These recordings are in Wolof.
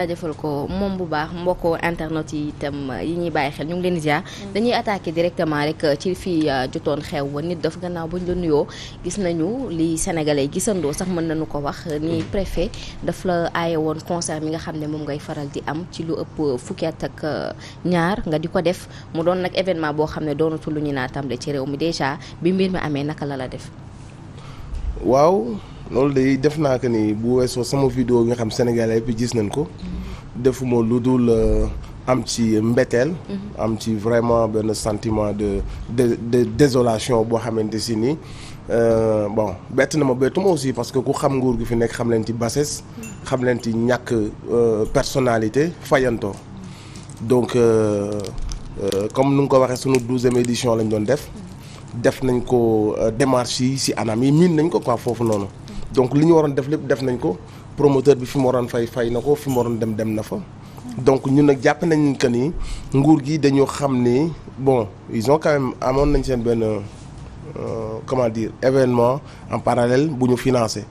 jaajëfal ko moom bu baax mbokk internet yi itam yi ñuy bàyyi xel ñu ngi leen di jaar dañuy attaqué directement rek ci fii jotoon xew wa nit daf gannaaw buñ la nuyoo gis nañu li sénégalais gisandoo sax mën nañu ko wax ni préfet daf la aaye woon concert mi nga xam ne moom ngay faral di am ci lu ëpp fukki at ak ñaar nga di ko def mu doon nag événement boo xam ne doonatul lu ñu naatamle ci réew mi déjà bi mbir mi amee naka la def. waaw loolu de def naa ko ni bu weesoo sama vidéo nga xam sénégalais yëpp gis nañ ko defuma lu dul am ci mbetteel am ci vraiment benn sentiment de désolation boo xamante si ni bon bett na ma bettuma aussi parce que ku xam nguur gi fi nekk xam leen ci bassesse xam leen ci ñàkk personnalité fayantoo donc comme nu nga ko waxee sunu 12e édition lañ doon def nañ ko démarche yi ci anam yi miin nañ ko quoi foofu noonu donc li ñu waroon def lépp def nañ ko promoteur bi fi mu waroon fay na ko fi mu waroon dem na fa donc ñun nag jàpp nañ que ni nguur gi dañu xam ni bon ils ont quand même amoon nañ seen benn comment dire événement en parallèle bu ñu financé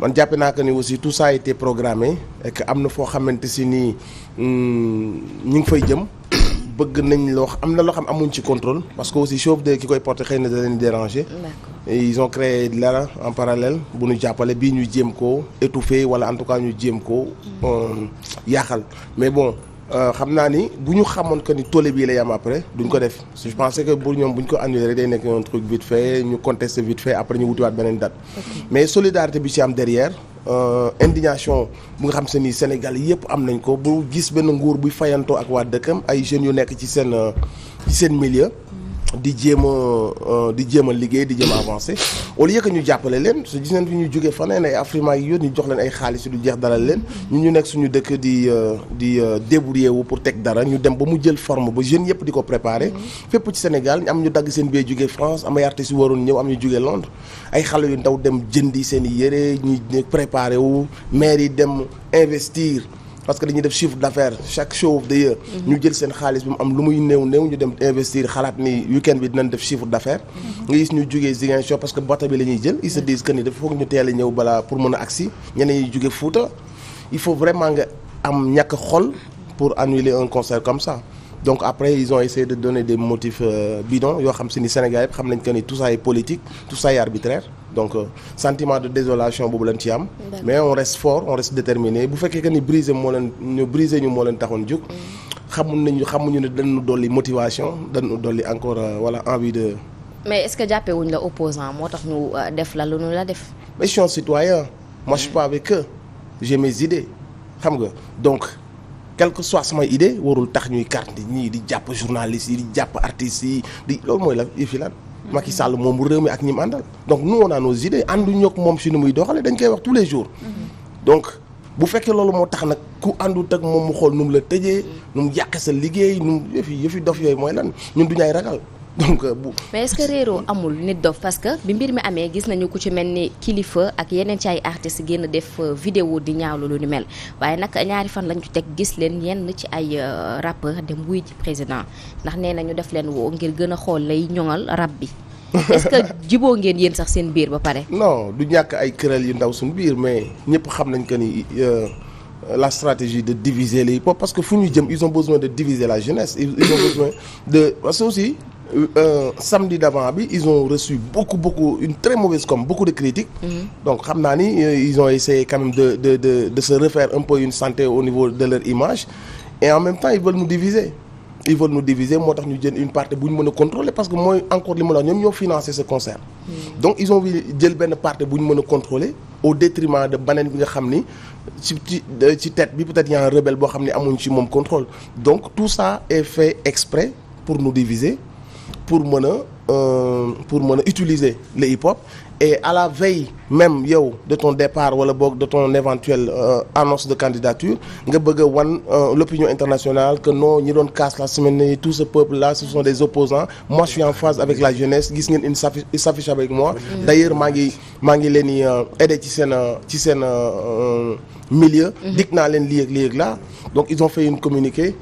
man jàpp naa que ni aussi tout ça a été programmé et que am na foo xamante si nii ñu ngi fay jëm bëgg nañ loo am na loo xam amuñ ci contrôle parce que aussi chauve de ki koy porté xëy na da leen déranger et ils ont créé dara en parallèle bu ñu jàppale bii ñu jéem ko étouffer wala en tout cas ñu jéem ko yaaxal mais bon xam naa ni bu ñu xamoon que ni tollé bii lay am après duñ ko def je pensais que bu ñoom bu ñu ko annulé rek day nekk un truc vite fait ñu contester vite fait après ñu wutiwaat beneen date mais solidarité bi ci am derrière indignation bu nga xam se ni Sénégal yëpp am nañ ko bu gis benn nguur buy fayantoo ak waa dëkkam ay jeunes yu nekk ci seen milieu di jéem a liggéey di jéem a avancer au lieu que ñu jàppale leen su gis nañ fi ñu jógee faneen ay Afrima yi ñu jox leen ay xaalis du jeex dalal leen ñu nekk suñu dëkk di débrouiller wu pour teg dara ñu dem ba mu jël forme ba jeunes yëpp di ko préparer fépp ci Sénégal am ñu dagg seen bee jógee France am ay artistes yu waroon ñëw am ñu jógee Londres ay xale yu ndaw dem jëndi seen i yére ñu préparer wu maire yi dem investir parce que dañuy def chiffre d'affaires chaque show of the year ñu jël seen xaalis bi mu am lu muy néew ñu dem investir xalaat ni week-end bi dinañ def chiffre d'affaires nga gis ñu jógee Ziguinchor parce que bateau bi la ñuy jël ils se disent que ni dafa foog ñu teel a ñëw balaa pour mën a agsi ñeneen ñi jógee Fouta il faut vraiment nga am ñàkk xol pour annuler un concert comme ça donc après ils ont essayé de donner des motifs bidons yoo xam si ni Sénégal yëpp xam nañ que ni tout ça est politique tout ça est arbitraire donc sentiment de désolation boobu lañ ci am mais on reste fort on reste déterminé bu fekkee que ni brisé moo leen taxoon jóg xamuñu ne dañu dolli motivation dañu dolli encore voilà envie de mais est-ce que jàppee wuñ la opposant moo tax ñu def la lu ñu la def mais je suis un citoyen moi je suis pas avec eux j'ai mes idées xam nga donc quelle que soit sama idée warul tax ñuy carte ñii di jàpp journalistes yi di jàpp artistes yi di loolu mooy la yëfi lan Macky Sall moom réew mi ak ñi mu àndal donc nous on a nos idées ànduñu ak moom si nu muy doxale dañ koy wax tous les jours donc bu fekkee loolu moo tax nag ku àndut ak moom mu xool nu mu la tëjee nu mu yàqe sa liggéey nu mu yëfi dof yooyu mooy lan ñun duñu ay ragal donc mais est-ce que réeroo amul nit dof parce que bi mbir mi amee gis nañu ku ci mel ni Kilifeu ak yeneen ci ay artistes génn def vidéo di ñaawlu lu ni mel waaye nag ñaari fan lañ ci teg gis leen yenn ci ay rappeur dem wuy ji président ndax nee na ñu def leen woo ngir gën a xool lay ñoŋal rap bi est-ce que jiboo ngeen yéen sax seen biir ba pare. non du ñàkk ay kuréel yu ndaw suñu biir mais ñëpp xam nañ que ni la stratégie de diviser les hip-hop parce que fu ñu jëm ils ont besoin de diviser la jeunesse ils ont besoin de parce que aussi samedi d'avant bi ils ont reçu beaucoup une très mauvaise com beaucoup de critiques donc xam naa ni ils ont essayé quand même de se refaire un peu une santé au niveau de leur image et en même temps ils veulent nous diviser moo tax ñu jël une partie bu ñu mën a contrôler parce que mooy encore li ma la wax ñoom ñoo financé ce concert donc ils ont jël benn partie bu ñu mën a contrôler au détriment de beneen bi nga xam ni ci tête bi peut-être y a un rebelle boo xam ni amuñ ci moom contrôle donc tout ça est fait exprès pour nous diviser pour mën a utiliser le hip-hop et à la veille même yow de ton départ wala boog de ton éventuelle annonce de candidature nga bëgg a wan l'opinion internationale que non ñi doon casse la semaine ni tout ce peuple là ce sont des opposants moi je suis en phase avec la jeunesse gis ngeen il s'affiche avec moi d'ailleurs maa ngi leen di aider ci seen milieu dig naa leen lii ak lii ak là donc ils ont fait une communiqué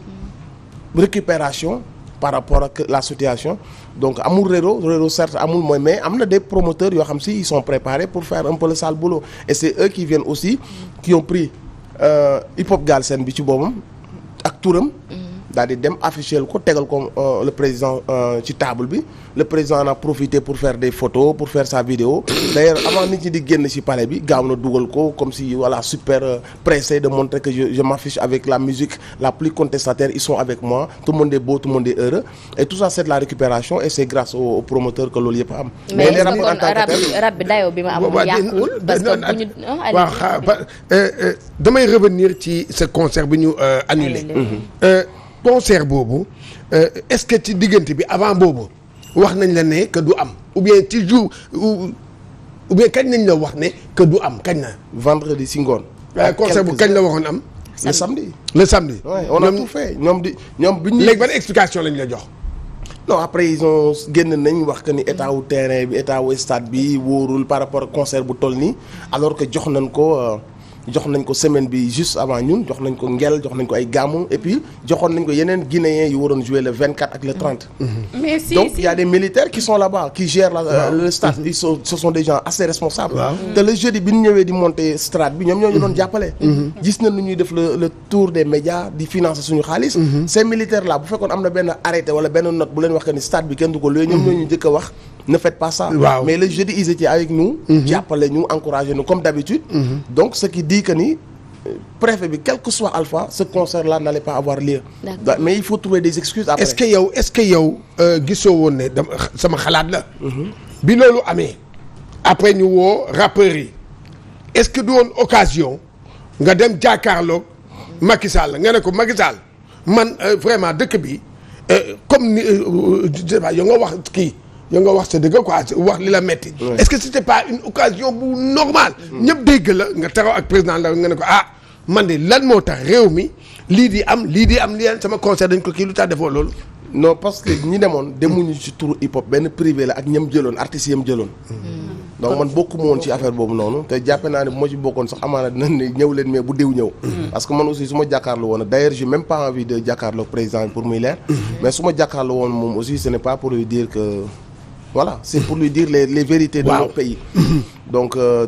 récupération par rapport ak la situation donc amul réseau certes amul mooy mais am na des promoteurs yoo xam si ils sont préparés pour faire un peu le sale boulot et c'est eux qui viennent aussi qui ont pris hip hop Galsen bi ci boobam ak turam. daal di dem afficher ko tegal ko le président ci table bi le président en a profité pour faire des photos pour faire sa vidéo d'ailleurs avant nit ñi di génn ci palais bi gaaw na dugal ko comme si voilà super pressé de montrer que je m'affiche avec la musique la plus contestataire ils sont avec moi tout le monde est beau tout le monde est heureux et tout ça c'est de la récupération et c'est grâce aux promoteurs que loolu yëpp am. mais les rapports en tant que tel rab bi dayoo bi ma am yàqul parce que bu ñu damay revenir ci ce concert bi ñu annulé. concert boobu est-ce que ci diggante bi avant boobu wax nañ la ne que du am ou bien ci jour ou bien kañ nañ la wax ne que du am kañ na. vendredi si ngoon. concert bu kañ la waxoon am. le samedi. le samedi. Ouais, on a tout fait ñoom bi ñu. léegi ban explication lañ la jox. non après ils ont génn nañ wax que ni état wu terrain bi état wu stade bi wóorul par rapport ak concert bu toll nii alors que jox nañ ko semaine bi juste avant ñun jox nañ ko ngel jox nañ ko ay gàmmu et puis joxoon nañ ko yeneen guinéens yu waroon jouer le 24 ak le 30. mais si donc il y a des militaires qui sont là-bas qui gèrent le stade ce sont des gens assez responsables. te le jeudi bi ñu ñëwee di monter stade bi ñoom ñoo ñu doon jàppale. gis nañ nu ñuy def le tour des médias di financer suñu xaalis. ces militaires là bu fekkoon am na benn arrêté wala benn note bu leen wax que ni stade bi kenn du ko loué ñoom ñoo ñu njëkk a wax. ne faites pas ça. Mais le jeudi ils étaient avec nous. jàppale ñu encouragé nous comme d'habitude. donc ce qui dit que ni préfet bi quel que soit Alpha ce concert là n'allait pas avoir lieu. mais il faut trouver des excuses après. est-ce que yow gisoo woon ne dama sama xalaat la. bi loolu amee après ñu woo rappeurs yi est-ce que du woon occasion nga dem jàkkaarloog Macky Sall nga ne ko Macky Sall man vraiment dëkk bi comme ni yow nga wax kii. yow nga wax sa dëgg quoi wax li la metti est-ce que c'était pas une occasion bu normale ñëpp dégg la nga taxaw ak président la nga ne ko man de lan moo tax réew mi lii di am lii sama concert dañ ko kii lu tax defoo loolu. non parce que ñi demuñu ci turu hip hop benn privé la ak ñam jëloon artistes yam jëloon. donc man bokkuma woon ci affaire boobu noonu te jàppe naa ne bu ma ci bokkoon sax amaana dinañ ne ñëw leen mais bu déw ñëw. parce que man aussi su ma jàkkaarloo woon d'ailleurs j'ai même pas envie de jàkkaarloo président pour muy leer. mais su ma jàkkaarloo woon moom aussi ce n'est pas pour lui dire que. voilà c'est pour lui dire les vérités de notre pays. donc voilà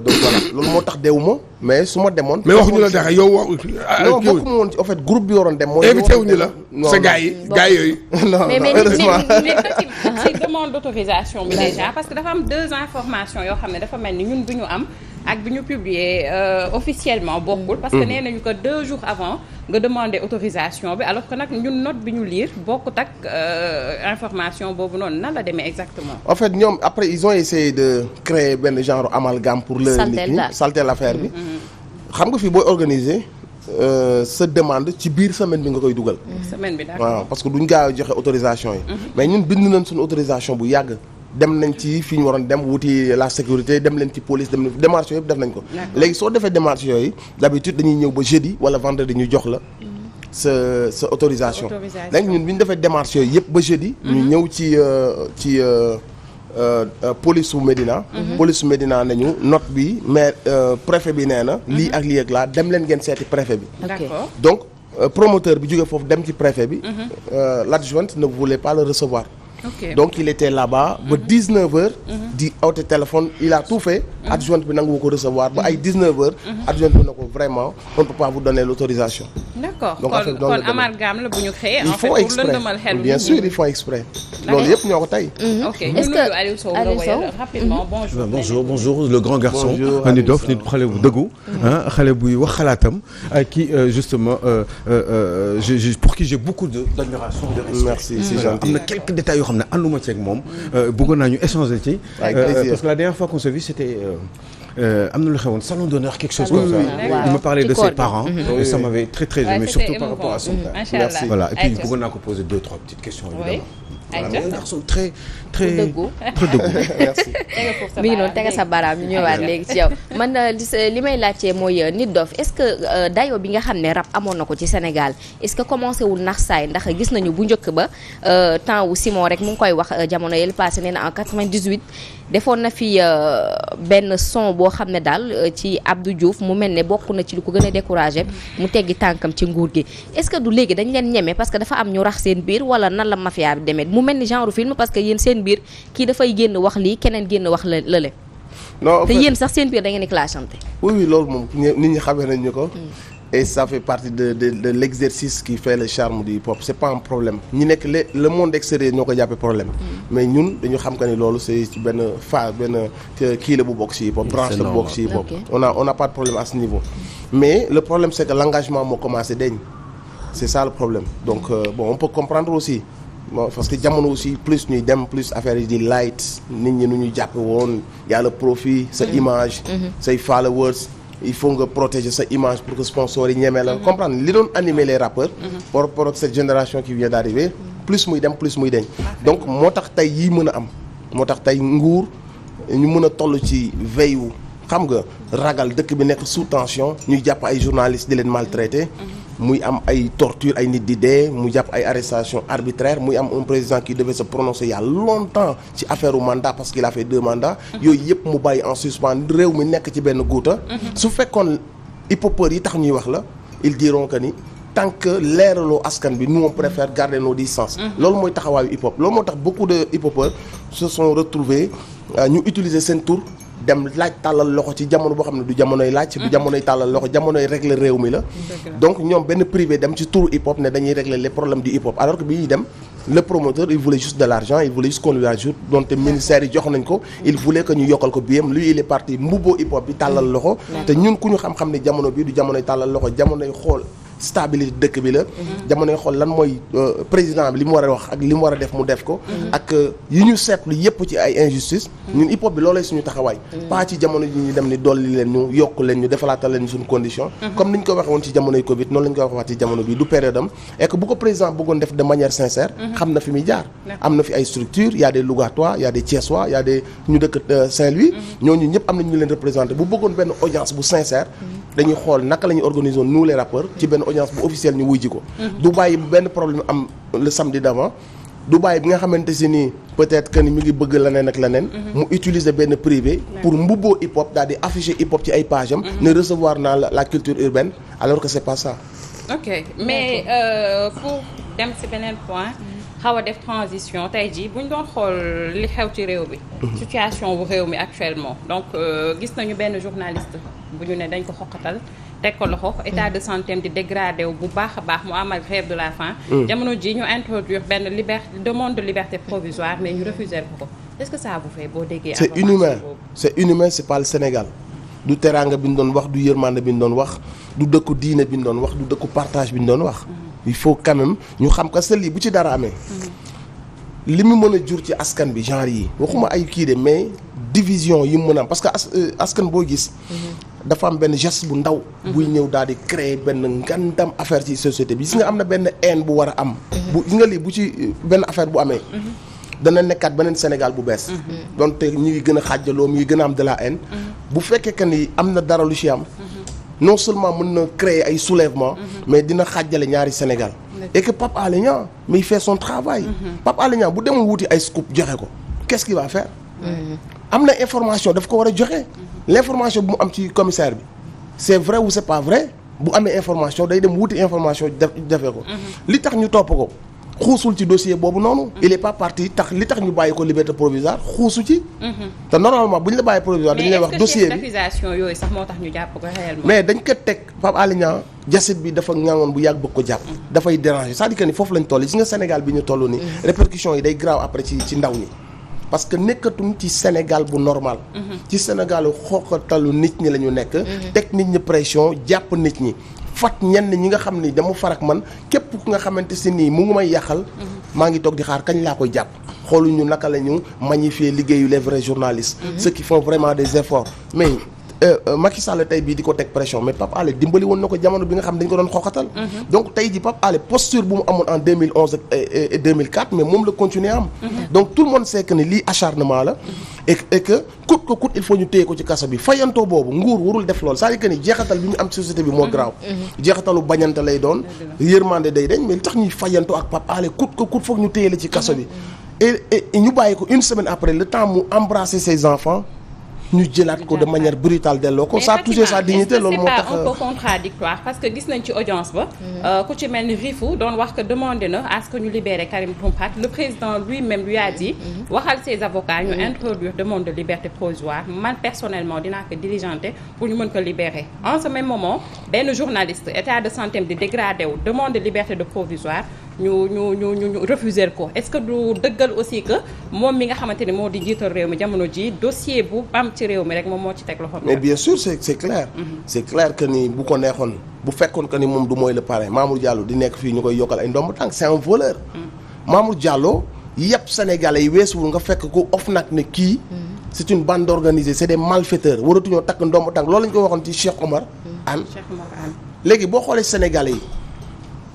loolu moo tax deewuma mais su ma demoon. mais waxuñu la dara yow wax. non bokkuma woon ci en fait groupe bi waroon dem. mooy invité wuñu la sa gars yooyu. non mais heureusement ci demande d'autorisation bi déjà parce que dafa am deux informations yoo xam ne dafa mel ni ñun bi ñu am ak bi ñu publier officiellement bokkul. parce que nee nañu que 2 jours avant nga demander autorisation bi alors que nag ñun note bi ñu lire bokkut ak information boobu noonu nan la demee exactement. en fait ñoom après ils ont essayé de créer benn genre amalgame pour le nit ñi salter l'affaire bi. xam nga fii booy organiser sa demande ci biir semaine bi nga koy dugal. semaine bi d'accord waaw parce que duñ gaaw a joxe autorisation yi. mais ñun bind nañ suñu autorisation bu yàgg. dem nañ ci fi ñu waroon dem wuti la sécurité dem leen ci police dem nañ démarche yooyu yëpp def nañ ko. léegi soo defee démarche yooyu d'habitude dañuy ñëw ba jeudi wala vendredi ñu jox la. sa autorisation. léegi ñun bi ñu defee démarche yooyu yëpp ba jeudi. ñu ñëw ci police su Médina. police su Médina nañu note bi mais préfet bi nee na. lii ak lii ak laa dem leen ngeen seeti préfet bi. d'accord donc promoteur bi jógee foofu dem ci préfet bi. l'adjointe ne voulait pas le recevoir. Okay. donc il était là-bas ba 19h. di awte téléphone il a tout fait. adjointe bi nangu ko recevoir ba ay 19h. adjointe bi na ko vraiment on ne peut pas vous donner l'autorisation. d'accord donc kon amalgame la bu ñu créé. il faut exprès bien sûr il faut exprès. loolu yëpp ñoo ko tey. ok est-ce que Aliou Sow rapidement bonjour le grand garçon. bonjour nit dof nit xale bu dëggu. xale buy wax xalaatam qui justement pour qui j'ai beaucoup d'admiration de respect. merci c'est gentil. am na quelques détails yoo xam ne ànduma ceeg moom. bëggoon naa ñu échanger ci. parce que la dernière fois qu'on s'est vu c'était am na lu xewoon salon d'honneur quelque chose comme ça. il me parlait de ses parents. et ça m'avait très très ému surtout par rapport à son père. merci voilà et puis bëggoon naa ko poser 2-3 petites questions évidemment. voilà mais un garçon très dëggu. merci. mi ngi noonu tega sa baaraam ñu ñëwaat léegi ci yow man li may laajtee mooy Nit Doff est-ce que dayo bi nga xam ne rap amoon na ko ci Sénégal est-ce que commencé wul nax saay ndax gis nañu bu njëkk ba temps wu Simon rek mu ngi koy wax jamono yële passé nee na en 98 defoon na fi benn son boo xam ne daal ci Abdou Diouf mu mel ne bokk na ci lu ko gën a découragé mu teggi tànkam ci nguur gi est-ce que du léegi dañ leen ñeme parce que dafa am ñu rax seen biir wala nan la mafia bi demee mu mel ni genre film parce que yéen seen biir kii dafay génn wax lii keneen génn wax lële. non te yéen sax seen biir da ngeen di clashante. oui loolu moom nit ñi xamee nañ ñu ko. et ça fait partie de l'exercice qui fait le charme du hip-hop c'est pas un problème ñi nekk le monde extérieur ñoo ko jàppee problème mais ñun dañu xam que ni loolu c'est ci benn kii la bu bokk ci hip-hop branche la bu bokk ci hip-hop on n'a pas de problème à ce niveau mais le problème c'est que l'engagement moo commencé dañ c'est ça le problème donc bon on peut comprendre aussi parce que jamono aussi plus ñuy dem plus affaire yi di light nit ñi nu ñuy jàppe woon y a le profit sa image say followers il faut nga protéger sa image pour que sponsors yi ñemee la comprendre li doon animer les rappeurs par rapport ak cette génération qui vient d'arriver plus muy dem plus muy deñ donc moo tax tey yii mën a am moo tax tey nguur ñu mën a toll ci veille wu xam nga ragal dëkk bi nekk sous tension ñuy jàpp ay journalistes di leen maltraiter muy am ay torture ay nit di dee mu jàpp ay arrestation arbitraire muy am un président qui devait se prononcer il y a longtemps ci affaire u mandat parce qu'il a fait 2 mandats yooyu yëpp mu bàyyi en suspens réew mi nekk ci benn guuta su fekkoon hip-hopeurs yi tax ñuy wax la ils diront que ni tant que leeraloo askan bi nous on préfère garder nos distances loolu mooy taxawaayu hip-hop loolu moo tax beaucoup de hip-hopeurs se sont retrouvés ñu utiliser seen tour dem laaj tàllal loxo ci jamono boo xam ne du jamonoy laaj du jamonoy tàllal loxo jamonoy régler réew mi la donc ñoom benn privé dem ci turu hip hop ne dañuy régler les problèmes du hip hop alors que bi ñuy dem le promoteur il voulait juste de l'argent il voulait juste qu'on lui ajoute donte ministère yi jox nañ ko il voulait que ñu yokkal ko biem lui il est parti mbubboo hip hop bi tàllal loxo te ñun ku ñu xam-xam ne jamono bi du jamonoy tàllal loxo jamonoy xool stabilité dëkk bi la jamono yi xool lan mooy président bi li mu war a wax ak li mu war a def mu def ko ak yi ñu seetlu yépp ci ay injustice ñun hip hop bi loolay suñu taxawaay pas ci jamono yi ñu dem ni dolli leen ñu yokk leen ñu defalaatal leen suñu condition comme ni ñu ko waxee woon ci jamonoy Covid noonu la ñu koy waxee ci jamono bi du période am et que bu ko président bëggoon def de manière sincère xam na fi muy jaar am na fi ay structures y a des Lougatois y a des Thiessois y a des ñu dëkk Saint-Louis ñooñu ñëpp am na ñu leen représenté bu bëggoon benn audience bu sincère dañuy xool naka la ñuy organiser nous les rappeurs ci benn audience bu officielle ñu wuy ji ko du bàyyi benn problème am le samedi d'avant du bàyyi bi nga xamante si nii peut-être que ni mi ngi bëgg leneen ak leneen mu utiliser benn privé pour mbubboo hip hop daal di afficher hip hop ci ay page am ne recevoir naa la culture urbaine alors que c'est pas ça ok mais pour dem ci beneen point xaw a def transition tey jii bu ñu doon xool li xew ci réew bi situation bu réew mi actuellement donc gis nañu benn journaliste bu ñu ne dañ ko xoqatal teg ko loxo état de santé am di dégradé wu bu baax a baax mu amal grève de la faim jamono ji ñu introduire benn demande de liberté provisoire mais ñu refuser ko est-ce que ça vous fait boo déggee c'est inhumain c'est pas le Sénégal du teraanga bi ñu doon wax du yërmande bi ñu doon wax du dëkku diine bi ñu doon wax du dëkku partage bi ñu doon wax il faut quand même ñu xam que lii bu ci dara amee li mu mën a jur ci askan bi genre yi waxuma ay kii de mais division yi mu mën a am parce que askan boo gis dafa am benn geste bu ndaw buy ñëw daal di créer benn ngandam affaire ci société bi gis nga am na benn haine bu war a am bu gis nga lii bu ci benn affaire bu amee dana nekkaat beneen Sénégal bu bees donte ñu ngi gën a xaajaloo mi ngi gën a am de la haine bu fekkee que ni am na dara lu ci am non seulement mën na créer ay soulèvement mais dina xaajale ñaari Sénégal et que Pape Alé Niang mais il fait son travail Pape Alé Niang bu demul wuti ay scoop joxe ko qu'est-ce qu'il va faire am na information daf ko war a joxe l'information bu mu am ci commissaire bi c'est vrai ou c'est pas vrai bu amee information day dem wuti information defee ko li tax ñu topp ko xuusul ci dossier boobu noonu il est pas parti tax li tax ñu bàyyi ko liberté provisoire xuusu ci te normalement bu ñu la bàyyi provisoire dañu lay wax dossier bi d'accusation yooyu sax moo tax ñu jàpp ko réellement mais dañ ko teg Pape Alé Niang jasit bi dafa ñaangoon bu yàgg bëgg ko jàpp dafay déranger c'est-à-dire que ni foofu lañ toll ci nga Sénégal bi ñu toll ni répercussions yi day grave après ci ndaw ñi parce que nekkatuñ ci Sénégal bu normal ci Sénégal xooqatalu nit ñi la ñu nekk teg nit ñi pression jàpp nit ñi fat ñenn ñi nga xam ni dama farak man képp ku nga xamante si nii mu ngi may yàqal maa ngi toog di xaar kañ laa koy jàpp xooluñu naka la ñu magnifier liggéeyu les vrais journalistes ceux qui font vraiment des efforts mais Macky Sall tey bii di ko teg pression mais Pape Alé dimbali woon na ko jamono bi nga xam dañ ko doon xooxatal donc tey ji Pape Alé posture bu mu amoon en 2011 et 2004 mais moom la continuer am donc tout le monde sait que ni lii acharnement la et que coûte que coûte il faut ñu téye ko ci kaso bi fayantoo boobu nguur warul def loolu c'est-à-dire que ni jeexatal bi mu am ci société bi moo grave jeexatalu bañante lay doon yërmande day dañ mais li tax ñuy fayantoo ak Pape Alé coûte que coûte foog ñu téye la ci kaso bi et ñu bàyyi ko une semaine après le temps mu embrasser ses enfants ñu jëlaat ko de manière brutale delloo ko. ça a touché sa dignité loolu moo tax c'est pas un peu contradictoire parce que gis nañ ci audience ba. ku ci mel ni Rifou doon wax que demandé na à ce que ñu libérer Karim Xrum Xax le président lui-même lui a dit. waxal ses avocats ñu introduire demande de liberté provisoire man personnellement dinaa ko diligenter pour ñu mën ko libérer en ce même moment benn journaliste état de santé di dégradé wu demande de liberté de provisoire. ñu refuser ko est-ce que du dëggal aussi que moom mi nga xamante ni moo di jiital réew mi jamono ji dossier bu am ci réew mi rek moom moo ci teg loxoom. mais bien sûr c'est clair. c'est clair que ni bu ko neexoon bu fekkoon que ni moom du mooy le parrain Mamour Diallo di nekk fii ñu koy yokkal ay ndomb tànk c'est un voleur. Mamour Diallo yëpp Sénégalais yi weesuwul nga fekk ko OFNAC ne kii. c'est une bande organisée c'est des malfaiteurs waratuñoo takk ndomb tànk loolu lañ ko waxoon ci Cheikh Omar Anne. léegi boo xoolee Sénégalais yi.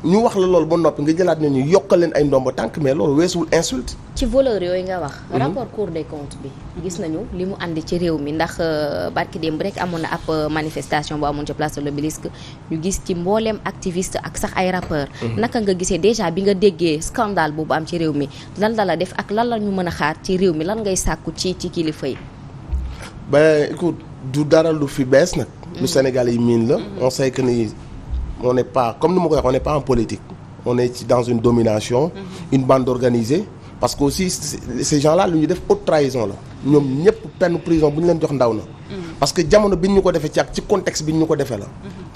ñu wax la loolu ba noppi nga jëlaat ne ñu yokkal leen ay ndomba tànk mais loolu weesuwul insulte. ci voleur yooyu nga wax. rapport Cour des comptes bi gis nañu li mu andi ci réew mi ndax barki démb rek amoon na ab manifestation bu amoon ci place de l'Obélisque ñu gis ci mbooleem activiste ak sax ay rappeurs. naka nga gisee déjà bi nga déggee scandale boobu am ci réew mi lan la def ak lan la ñu mën a xaar ci réew mi lan ngay sàkku ci kilifa yi. ben écoute du dara lu fi bees nag. lu Sénégal yi miin la. on sait que ni. on n'est pas comme ni ma ko waxee on n'est pas en politique on est dans une domination une bande organisée parce que aussi ces gens-là lu ñu def haute trahison la ñoom ñëpp peine prison bu ñu leen jox ndaw na parce que jamono bi ñu ko defee ci ak ci contexte bi ñu ko defee la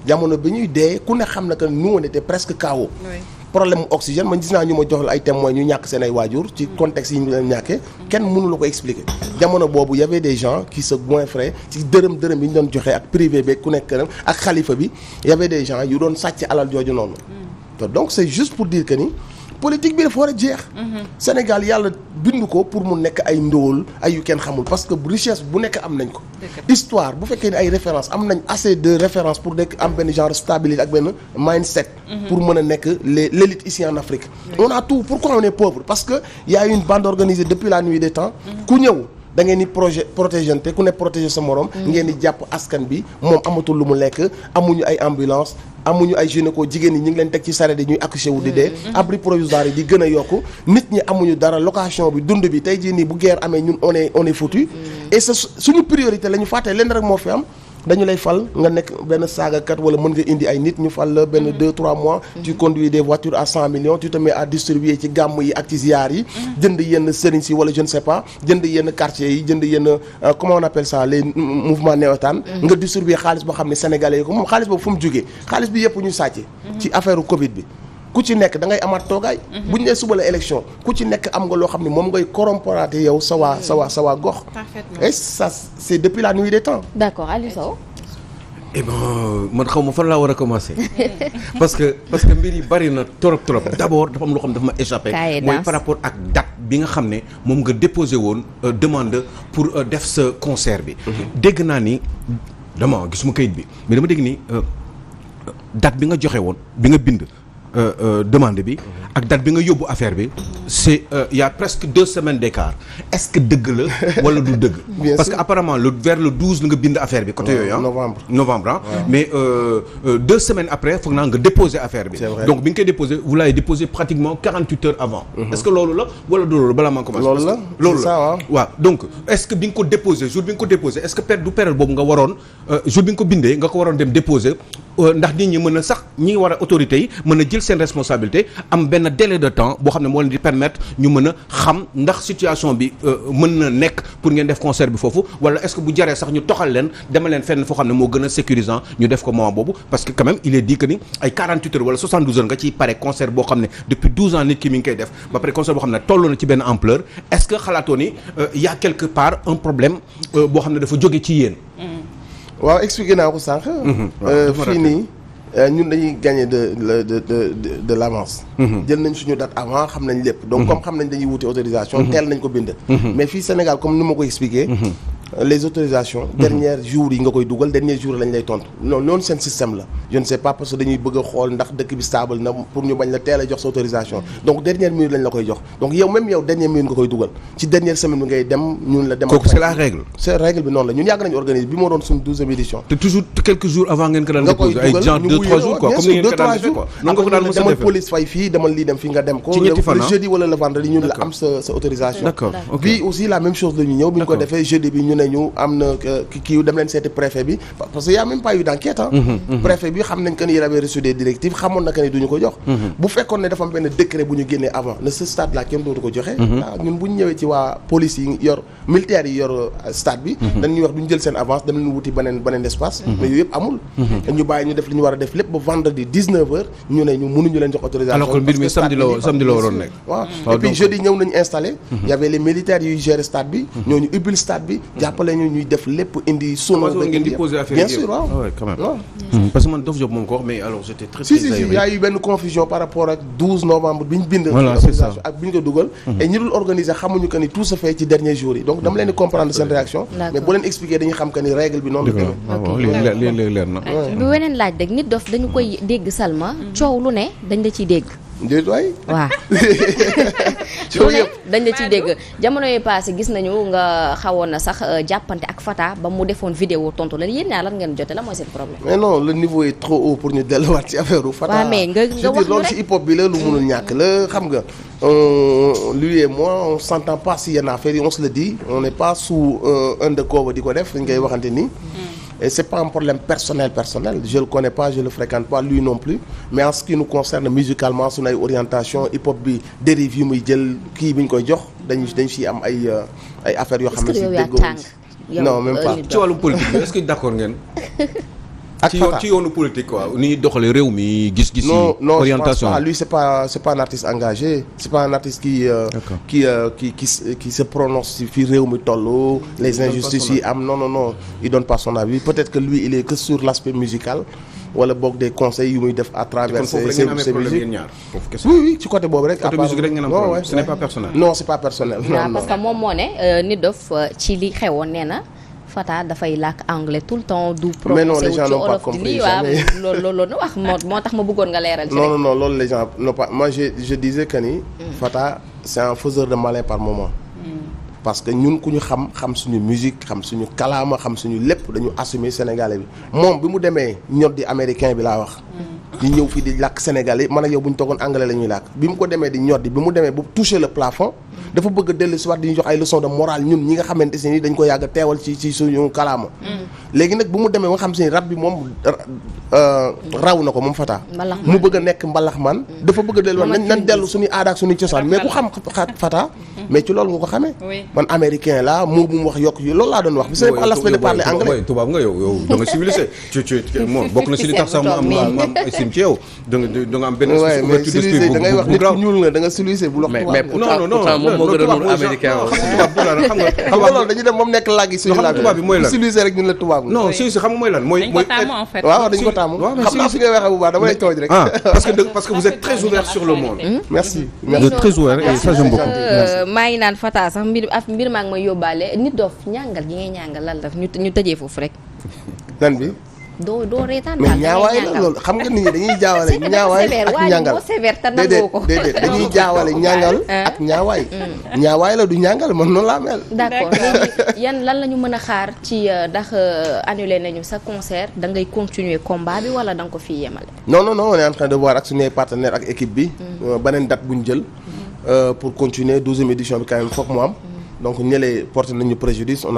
jamono bi ñuy dee ku ne xam na que nous on était presque KO problème mu oxygène man gis naa ñu ma jox la ay témoins ñu ñàkk seen ay waajur ci contexte yi ñu leen ñàkkee kenn mënu la ko expliquer jamono boobu y avait des gens qui se goinfraient ci dërëm yi ñu doon joxe ak privé beeg ku nekk këram ak xalifa bi y avait des gens yu doon sàcc alal jooju noonu donc c'est juste pour dire que ni politique bi dafa war a jeex Sénégal yàlla bind ko pour mu nekk ay ndóol ay yu kenn xamul parce que richesse bu nekk am nañ ko histoire bu fekkee ne ay références am nañ assez de références pour nekk am benn genre stabilité ak benn mindset pour mën a nekk l'élite ici en Afrique on a tout pourquoi on est pauvre parce que y a une bande organisée depuis la nuit des temps ku ñëw da ngeen di protéger te ku ne protéger sa morom ngeen di jàpp askan bi moom amatul lu mu lekk amuñu ay ambulance amuñu ay gynéco jigéen ñi ñu ngi leen teg ci saret yi ñuy accoucher wu di dee abri provisoire yi di gën a yokku nit ñi amuñu dara location bi dund bi tey jii nii bu guerre amee ñun on est foutu et suñu priorité la ñu fàtte leen rek moo fi am dañu lay fal nga nekk benn saagakat wala mën nga indi ay nit ñu fal la benn 2-3 mois tu conduis des voitures à 100 millions tu te mets à distribuer ci gàmm yi ak ci ziar yi jënd yenn sëriñ si wala je ne sais pas jënd yenn quartiers yi jënd yenn comment on appelle ça les mouvements néotaan nga distribuer xaalis boo xam ne sénégalais yi ko moom xaalis boobu fu mu jógee xaalis bi yëpp ñu sàcce ci affaire Covid bi ku ci nekk da ngay amaat toogaay bu ñu nee suba la élection ku ci nekk am nga loo xam ne moom ngay corromparaate yow sa waa gox et ça c'est depuis la nuit des temps. D'accord Aliou Sow. Eh ben man xaw ma fan laa war a commencer parce que mbir yi bari na trop d'abord dafa am loo xam ne dafa ma échappé mooy par rapport ak date bi nga xam ne moom nga déposé woon demande pour def sa concert bi dégg naa ni dama gisuma kayit bi mais dama dégg ni date bi nga joxe woon bi nga bind demande bi ak date bi nga yóbbu affaire bi c'est il y a presque 2 semaines d'écart est-ce que dëgg la wala du dëgg parce que apparemment vers le 12 la nga bind affaire bi côté yooyu novembre mais 2 semaines après foog naa nga déposer affaire bi donc bi nga koy déposer vous l'avez déposé pratiquement 48 heures avant est-ce que loolu la wala du loolu balaa maa commencé loolu la waaw donc est-ce que bi nga ko déposé jour bi nga ko déposé est-ce que du période boobu nga waroon jour bi nga ko bindee nga ko waroon dem déposer ndax nit ñi mën a sax ñi war a autorités yi mën a jël seen responsabilité am benn délai de temps boo xam ne moo leen di permettre ñu mën a xam ndax situation bi mën na nekk pour ngeen def concert bi foofu wala est-ce que bu jaree sax ñu toxal leen dema leen fenn foo xam ne moo gën a sécurisant ñu def ko moment boobu parce que quand même il est dit que ni ay 48 heures wala 72 heures nga ciy pare concert boo xam ne depuis 12 ans nit ki mi ngi koy def ba pare concert boo xam ne toll na ci benn ampleur est-ce que xalaatoo ni y a quelque part un problème boo xam ne dafa jóge ci yéen. waaw expliqué naa ko sànq. fii nii ñun dañuy gagner de l'avance. jël nañ suñu date avant xam nañ lépp. donc comme xam nañ dañuy wuti autorisation. teel nañ ko bind. mais fii Sénégal comme ni ma ko expliqué. les autorisations. dernier jour yi nga koy dugal dernier jour lañ lay tontu noonu seen système la. je ne sais pas parce que dañuy bëgg a xool ndax dëkk bi stable na pour ñu bañ la teel a jox sa autorisation. donc dernière minute lañ la koy jox donc yow même yow dernière minute nga koy dugal ci dernière semaine bi ngay dem ñun la dem. kooku c'est la règle. c'est règle bi noonu la ñun yàgg nañu organiser bi moo doon suñu 12e édition. te toujours quelques jours avant ngeen ko daan déposer ay genre 2-3 jours quoi comme ni ngeen ko daan defee quoi. noonu nga ko daan mos a defee demal police fay fii demal lii dem fii nga dem ko. ci ñetti fan le jeudi wala le vendredi ñun la am sa autorisation. d'accord ok bi aussi la même chose la ñu ñëw bi ñu ko defee jeudi bi ñu ne ñu am na kii dem leen seeti préfet bi parce que y a même pas eu d'enquête préfet bi xam nañ que ni il avait reçu des directives xamoon na que ni duñu ko jox. bu fekkoon ne dafa am benn décret bu ñu génnee avant ne ce stade là kenn dootu ko joxe. ñun bu ñu ñëwee ci waa police yi yor militaires yi yor stade bi. dañuy wax duñu jël seen avance dem leen wuti beneen espace. mais yooyu yëpp amul. ñu bàyyi ñu def li ñu war a def lépp ba vendredi 19h ñu ne ñu mënuñu leen jox autorisation. alors que mbir mi samedi la waroon nekk. waaw et puis jeudi ñëw nañu installé. y avait les militaires yuy gérer stade bi. ñooñu ubbil stade bi. jàppale ñu ñuy def lépp indi sono. bien sûr waaw quand même. parce que man Dof Diop moom ko wax mais alors j'étais très très si y a eu benn confusion par rapport ak 12 novembre bi ñu bind. voilà c'est ça ak bi ñu ko dugal. et ñi dul organiser xamuñu que ni tout se fait ci dernier jour yi donc dama leen di comprendre seen réaction. mais bu leen expliquer dañuy xam que ni règle bi noonu la demee. léegi leer na. bu weneen laaj rek nit dof dañu koy dégg Salma coow lu ne dañ la ciy dégg. déet waay. waaw. lu ne dañ la ciy dégg jamono yi passé gis nañu nga xawoon na sax jàppante ak Fata ba mu defoon vidéo tontu la yéen ñaar lan ngeen jote la mooy seen problème. mais non le niveau est trop haut pour ñu delluwaat ci affaire u Fata. waaw mais nga wax loolu ci hip hop bi la lu mënul ñàkk la xam nga. lui et moi on s'entend pas si yenn affaire yi on se le dit on n'est pas sous undercover di ko def dañ koy waxante nii. Et c'est pas un problème personnel je le connais pas je le fréquente pas lui non plus mais en ce qui nous concerne musicalement suñu ay orientation hip hop bi dérive yu muy jël kii bi ñu koy jox dañ ciy am ay affaires yoo xam ne si déggoo non même pas ci wàllu politique bi est-ce que d'accord ngeen ci yoonu politique quoi ni ñuy doxalee réew mi gis-gis non orientation je pense pas lui c'est pas un artiste engagé c'est pas un artiste qui se prononce ci fii réew mi toll les injustices yi am non il donne pas son avis peut-être que lui il est que sur l'aspect musical wala boog des conseils yu muy def à travers ses musiques oui ci côté boobu rek côté musique rek ngeen am problème ce n'est pas personnel non c'est pas personnel non parce que moom moo ne Nit Doff ci li xewoon nee na Fata dafay làkk anglais tout le temps du prononcé ci olof di lii waaw loolu na wax moo tax ma bëggoon nga leeral ci non loolu les gens n'ont pas moi je disais que ni Fata c'est un faiseur de malin par moment parce que ñun ku ñu xam suñu musique xam suñu kalaama xam suñu lépp dañu assumer sénégalais bi moom bi mu demee ñot di américain bi laa wax di ñëw fii di làkk sénégalais man ak yow bu ñu toogoon anglais la ñuy làkk bi mu ko demee di ñot di bi mu demee bu toucher le plafond dafa bëgg a dellu si waat di ñu jox ay leçons de morale ñun ñi nga xamante si ni dañ ko yàgg a teewal ci suñu kalaama léegi nag bu mu demee nga xam si ni rap bi moom raw na ko moom Fata mu bëgg a nekk mbalax man dafa bëgg a dellu waat nañ dellu suñuy aada ak suñuy cosaan mais ku xam Fata mais ci loolu nga ko xamee man américain la moo bu mu wax yokk yi loolu laa doon wax bi c'est pas l'aspect de parler anglais tubaab nga yow da nga civilisé moom bokk na si li tax sax mu am estime ci yow da nga am benn ouverture d'esprit da ngay wax nit ku ñuul nga da nga civilisé bu wax mais pourtant moom moo gën a nuru américain xam nga loolu dañu dem moom nekk làggi suñu làggi tubaab bi mooy lan civilisé rek ñun la tubaab non si xam nga mooy lan mooy waaw dañ ko tàmm xam naa fi ngay waxee bu baax dama lay tooj rek parce que vous êtes très ouvert sur le monde merci vous êtes très ouvert et ça j'aime beaucoup maa ngi naan Fata sax mbir maa ngi may yóbbaale Nit Doff ñàngal gi ngay ñàngal lan la ñu tëjee foofu rek lan bi doo reetaan mais ñaawaay la loolu xam nga nit ñi dañuy jaawale ñaawaay ak ñàngal déedéet dañuy jaawale ñàngal ak ñaawaay ñaawaay la du ñàngal man noonu laa mel d'accord léegi yan lan la ñu mën a xaar ci ndax annulé nañu sa concert da ngay continuer combat bi wala da nga ko fii yemale non on est en train de voir ak suñuy partenaire ak équipe bi beneen date bu ñu jël pour continuer 12e édition bi quand même foog mu am donc ñëlee porté nañu préjudice on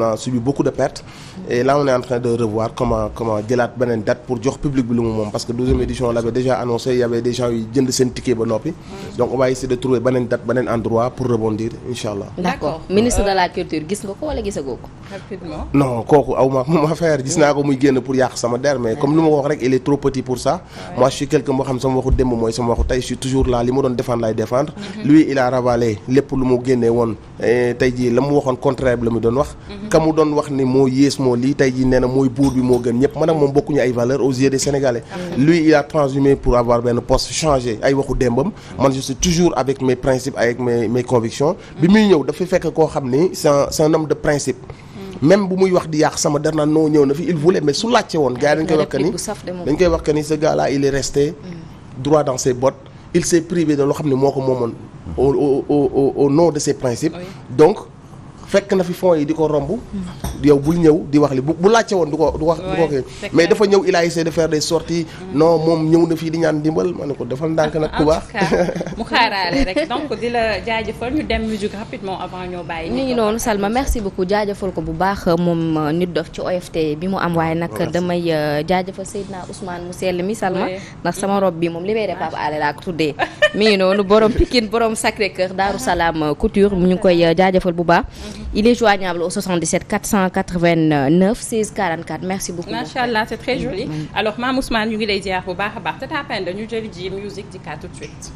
a subi beaucoup de pertes et là on est en train de revoir comment jëlaat beneen date pour jox public bi lu mu moom parce que 12e édition on l'avait déjà annoncé il y avait des gens yu jënd seen ticket ba noppi donc on va essayer de trouver beneen date beneen endroit pour rebondir inchallah d'accord ministre de la culture gis nga ko wala gisagoo ko rapidement non kooku aw ma moom affaire gis naa ko muy génn pour yàq sama der mais comme li ma ko wax rek il est trop petit pour ça moi je suis quelqu'un moo xam sama waxu démb mooy sama waxu tey je suis toujours là li ma doon défendre lay défendre lui il a ravalé lépp lu mu génnee woon tey jii la mu waxoon contraire bi la mu doon wax ka mu doon wax ni moo yées moo lii tey jii nee na mooy buur bi moo gën ñëpp man ak moom bokkuñu ay valeurs aux yeux des Sénégalais lui il a transhumé pour avoir benn poste changé ay waxu démbam man je suis toujours avec mes principes avec mes convictions bi muy ñëw dafay fekk koo xam ni c'est un homme de principe même bu muy wax di yàq sama der naan noo ñëw na fi il voulait mais su laajte woon gars yi dañ koy wax que ni ce gars là il est resté droit dans ses bottes il s'est privé de loo xam ne moo ko moomoon au nom de ses principes. Donc fekk na fi fonds yi di ko romb. yow bul ñëw di wax li bu laajte woon du ko mais dafa ñëw il a essayé de faire des sorties. non moom ñëw na fii di ñaan dimbal ma ne ko defal ndànk nag ku baax. mu xaaraale rek donc di la jaajëfal ñu dem musique rapidement avant ñoo bàyyi. ñu ngi noonu Salma merci beaucoup jaajëfal ko bu baax moom Nit Dof ci OFT bi mu am waaye nag damay jaajëfal Seydina Ousmane mu sell mi Salma ndax sama robe bi moom libéré Papa Alé laa ko tuddee. mi ngi noonu borom Pikine borom Sacré Cœur Daaru Salaam Couture ñu ngi koy jaajëfal bu baax. Il est joignable au 77 489 16 44 merci beaucoup. Macha Allah c'est très joli. Alors Mame Ousmane ñu ngi lay ziar bu baax a baax Tata Penda ñu jëli ji musique di kaa tout de suite.